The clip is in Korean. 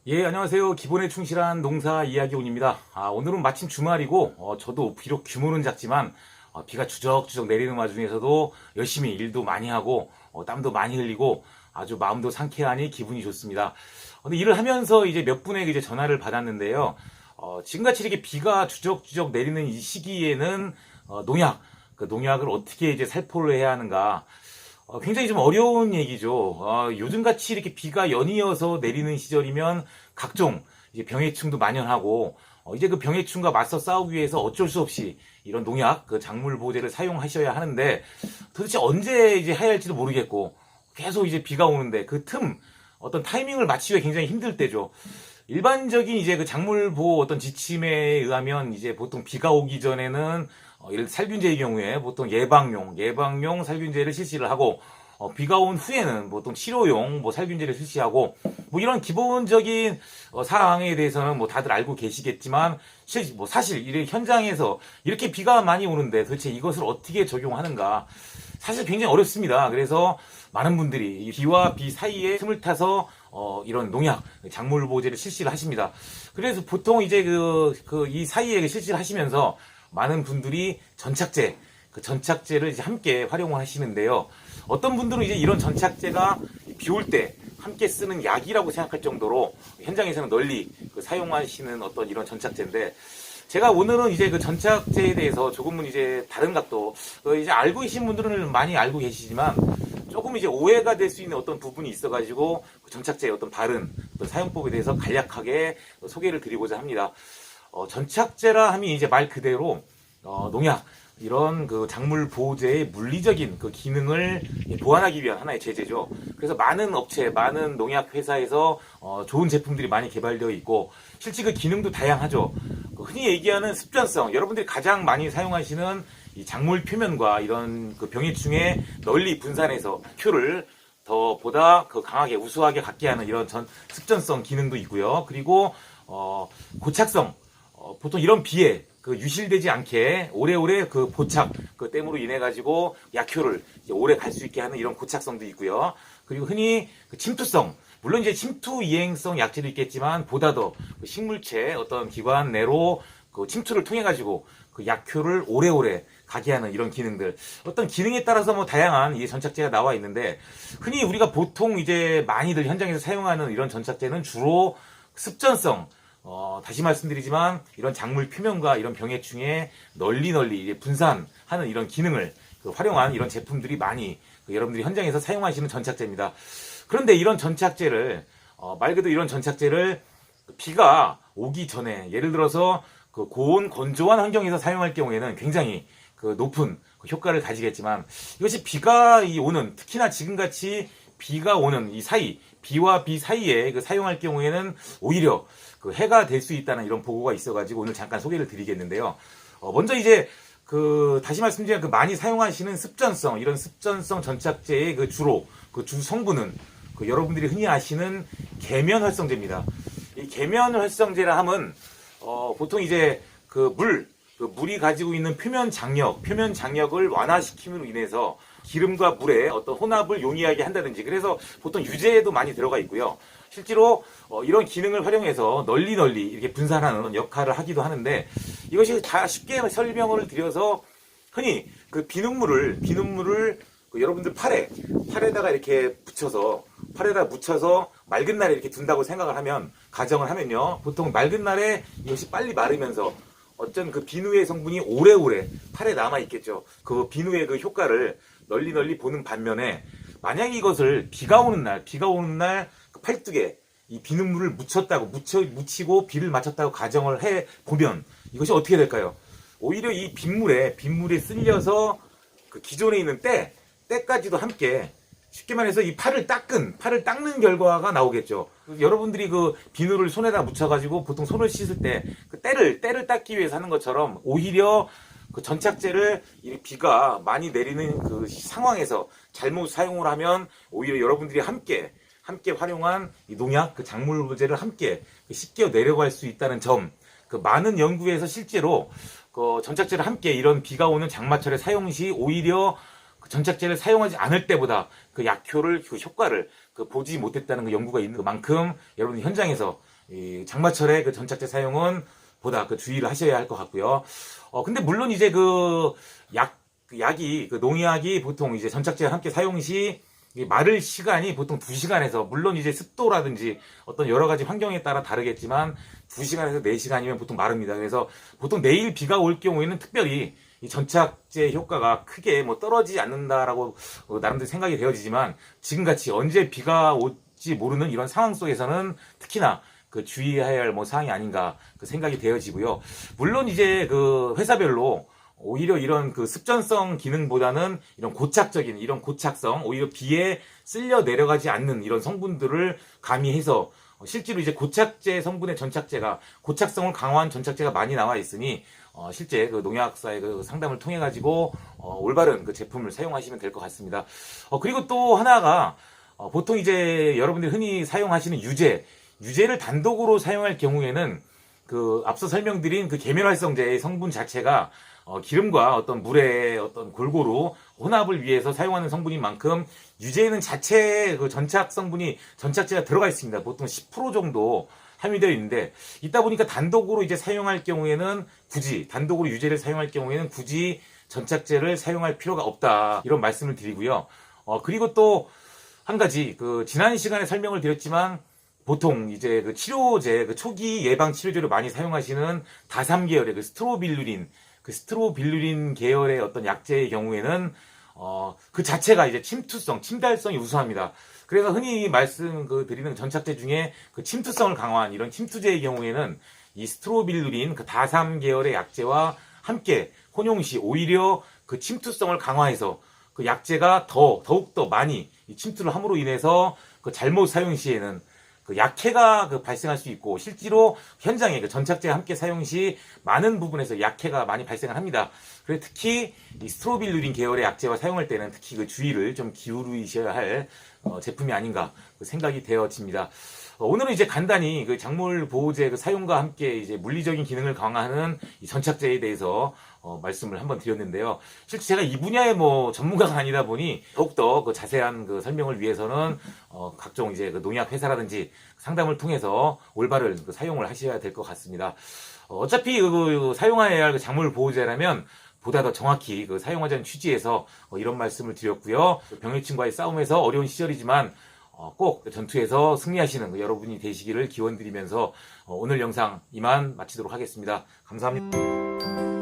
예, 안녕하세요. 기본에 충실한 농사 이야기원입니다. 오늘은 마침 주말이고, 저도 비록 규모는 작지만, 비가 주적주적 내리는 와중에서도 열심히 일도 많이 하고, 땀도 많이 흘리고, 아주 마음도 상쾌하니 기분이 좋습니다. 근데 일을 하면서 이제 몇 분에게 이제 전화를 받았는데요. 지금같이 이렇게 비가 주적주적 내리는 이 시기에는, 그 농약을 어떻게 이제 살포를 해야 하는가, 굉장히 좀 어려운 얘기죠. 요즘같이 이렇게 비가 연이어서 내리는 시절이면 각종 이제 병해충도 만연하고, 이제 그 병해충과 맞서 싸우기 위해서 어쩔 수 없이 이런 농약, 그 작물 보호제를 사용하셔야 하는데, 도대체 언제 이제 해야 할지도 모르겠고, 계속 이제 비가 오는데 어떤 타이밍을 맞추기가 굉장히 힘들 때죠. 일반적인 이제 그 작물 보호 어떤 지침에 의하면 이제 보통 비가 오기 전에는 이런 살균제의 경우에 보통 예방용 살균제를 실시를 하고, 비가 온 후에는 보통 치료용 살균제를 실시하고, 이런 기본적인 사항에 대해서는 다들 알고 계시겠지만, 사실 이 현장에서 이렇게 비가 많이 오는데 도대체 이것을 어떻게 적용하는가, 사실 굉장히 어렵습니다. 그래서 많은 분들이 이 비와 비 사이에 틈을 타서 이런 농약, 작물 보호제를 실시를 하십니다. 그래서 보통 이제 이 사이에 실시를 하시면서 많은 분들이 그 전착제를 이제 함께 활용을 하시는데요. 어떤 분들은 이제 이런 전착제가 비 올 때 함께 쓰는 약이라고 생각할 정도로 현장에서는 널리 사용하시는 어떤 이런 전착제인데, 제가 오늘은 이제 그 전착제에 대해서 조금은 이제 다른 각도, 이제 알고 계신 분들은 많이 알고 계시지만 조금 이제 오해가 될 수 있는 어떤 부분이 있어가지고 그 전착제의 어떤 바른 어떤 사용법에 대해서 간략하게 소개를 드리고자 합니다. 전착제라 하면 이제 말 그대로 농약, 이런 그 작물 보호제의 물리적인 그 기능을 보완하기 위한 하나의 제재죠. 그래서 많은 업체, 많은 농약 회사에서 좋은 제품들이 많이 개발되어 있고, 실제 그 기능도 다양하죠. 흔히 얘기하는 습전성, 여러분들이 가장 많이 사용하시는 이 작물 표면과 이런 그 병해충에 널리 분산해서 효를 보다 강하게 우수하게 갖게 하는 이런 습전성 기능도 있고요. 그리고 고착성, 보통 이런 비에 유실되지 않게 오래오래 보착 땜으로 인해 가지고 약효를 오래 갈 수 있게 하는 이런 고착성도 있고요. 그리고 흔히 침투성, 물론 이제 침투 이행성 약제도 있겠지만 보다 더 식물체 어떤 기관 내로 침투를 통해 가지고 약효를 오래오래 가게 하는 이런 기능들, 어떤 기능에 따라서 다양한 이 전착제가 나와 있는데, 흔히 우리가 보통 이제 많이들 현장에서 사용하는 이런 전착제는 주로 습전성, 다시 말씀드리지만 이런 작물 표면과 이런 병해충에 널리 이제 분산하는 이런 기능을 활용한 이런 제품들이 많이 여러분들이 현장에서 사용하시는 전착제입니다. 그런데 이런 전착제를 말 그대로 이런 전착제를 비가 오기 전에, 예를 들어서 고온 건조한 환경에서 사용할 경우에는 굉장히 높은 효과를 가지겠지만, 이것이 비가 오는, 특히나 지금같이 비가 오는 이 사이, 비와 비 사이에 사용할 경우에는 오히려 해가 될 수 있다는 이런 보고가 있어가지고 오늘 잠깐 소개를 드리겠는데요. 먼저 이제 다시 말씀드리면 많이 사용하시는 습전성, 이런 습전성 전착제의 주로 주 성분은 여러분들이 흔히 아시는 계면 활성제입니다. 이 계면 활성제라 함은 보통 이제 물이 가지고 있는 표면 장력을 완화시킴으로 인해서 기름과 물의 어떤 혼합을 용이하게 한다든지, 그래서 보통 유제에도 많이 들어가 있고요. 실제로 이런 기능을 활용해서 널리 이렇게 분산하는 역할을 하기도 하는데, 이것이 다 쉽게 설명을 드려서, 흔히 비눗물을 여러분들 팔에다가 이렇게 팔에다 묻혀서 맑은 날에 이렇게 둔다고 가정을 하면요, 보통 맑은 날에 이것이 빨리 마르면서 어쩐 비누의 성분이 오래오래 팔에 남아 있겠죠. 비누의 효과를 널리 보는 반면에, 만약에 이것을 비가 오는 날 팔뚝에 이 비눗물을 묻히고 비를 맞췄다고 가정을 해 보면 이것이 어떻게 될까요? 오히려 이 빗물에 쓸려서 기존에 있는 때까지도 함께, 쉽게 말해서 이 팔을 닦는 결과가 나오겠죠. 여러분들이 비누를 손에다 묻혀가지고 보통 손을 씻을 때 때를 닦기 위해서 하는 것처럼, 오히려 전착제를 이 비가 많이 내리는 상황에서 잘못 사용을 하면 오히려 여러분들이 함께 활용한 이 농약, 작물 보호제를 함께 씻겨 내려갈 수 있다는 점, 많은 연구에서 실제로 전착제를 함께 이런 비가 오는 장마철에 사용 시 오히려 전착제를 사용하지 않을 때보다 약효를, 효과를 보지 못했다는 연구가 있는 만큼, 여러분 현장에서 이 장마철에 그 전착제 사용은 보다 그 주의를 하셔야 할 것 같고요. 근데 물론 이제 그 약이, 그 농약이 보통 이제 전착제와 함께 사용 시 마를 시간이 보통 2시간에서, 물론 이제 습도라든지 어떤 여러 가지 환경에 따라 다르겠지만 2시간에서 4시간이면 보통 마릅니다. 그래서 보통 내일 비가 올 경우에는 특별히 이 전착제 효과가 크게 뭐 떨어지지 않는다라고 나름대로 생각이 되어지지만, 지금같이 언제 비가 올지 모르는 이런 상황 속에서는 특히나 그 주의해야 할 뭐 사항이 아닌가 그 생각이 되어지고요. 물론 이제 그 회사별로 오히려 이런 그 습전성 기능보다는 이런 고착적인 이런 고착성, 오히려 비에 쓸려 내려가지 않는 이런 성분들을 가미해서 실제로 이제 고착제 성분의 전착제가, 고착성을 강화한 전착제가 많이 나와 있으니 실제 그 농약사의 그 상담을 통해 가지고 올바른 그 제품을 사용하시면 될 것 같습니다. 그리고 또 하나가 보통 이제 여러분들이 흔히 사용하시는 유제를 단독으로 사용할 경우에는 그 앞서 설명드린 그 계면활성제의 성분 자체가 기름과 어떤 물의 어떤 골고루 혼합을 위해서 사용하는 성분인 만큼 유제에는 자체 그 전착 성분이, 전착제가 들어가 있습니다. 보통 10% 정도 함유되어 있는데, 있다 보니까 단독으로 이제 사용할 경우에는 단독으로 유제를 사용할 경우에는 굳이 전착제를 사용할 필요가 없다, 이런 말씀을 드리고요. 그리고 또 한 가지, 그 지난 시간에 설명을 드렸지만 보통 이제 그 치료제, 그 초기 예방 치료제로 많이 사용하시는 다삼 계열의 그 스트로빌루린 계열의 어떤 약제의 경우에는 그 자체가 이제 침달성이 우수합니다. 그래서 흔히 드리는 전착제 중에 그 침투성을 강화한 이런 침투제의 경우에는 이 스트로빌루린 그 다삼 계열의 약제와 함께 혼용 시 오히려 그 침투성을 강화해서 그 약제가 더욱더 많이 이 침투를 함으로 인해서 그 잘못 사용 시에는 그 약해가 그 발생할 수 있고, 실제로 현장에 그 전착제와 함께 사용 시 많은 부분에서 약해가 많이 발생을 합니다. 그래서 특히 이 스트로빌루린 계열의 약제와 사용할 때는 특히 그 주의를 좀 기울이셔야 할 제품이 아닌가 그 생각이 되어집니다. 오늘은 이제 간단히 그 작물 보호제 그 사용과 함께 이제 물리적인 기능을 강화하는 이 전착제에 대해서 말씀을 한번 드렸는데요. 실제 제가 이 분야의 뭐 전문가가 아니다 보니 더욱더 그 자세한 그 설명을 위해서는 각종 이제 그 농약 회사라든지 상담을 통해서 올바른 그 사용을 하셔야 될 것 같습니다. 어차피 그 사용해야 할 그 작물 보호제라면 보다 더 정확히 그 사용하자는 취지에서 이런 말씀을 드렸고요. 병해충과의 싸움에서 어려운 시절이지만 꼭 전투에서 승리하시는 여러분이 되시기를 기원드리면서 오늘 영상 이만 마치도록 하겠습니다. 감사합니다.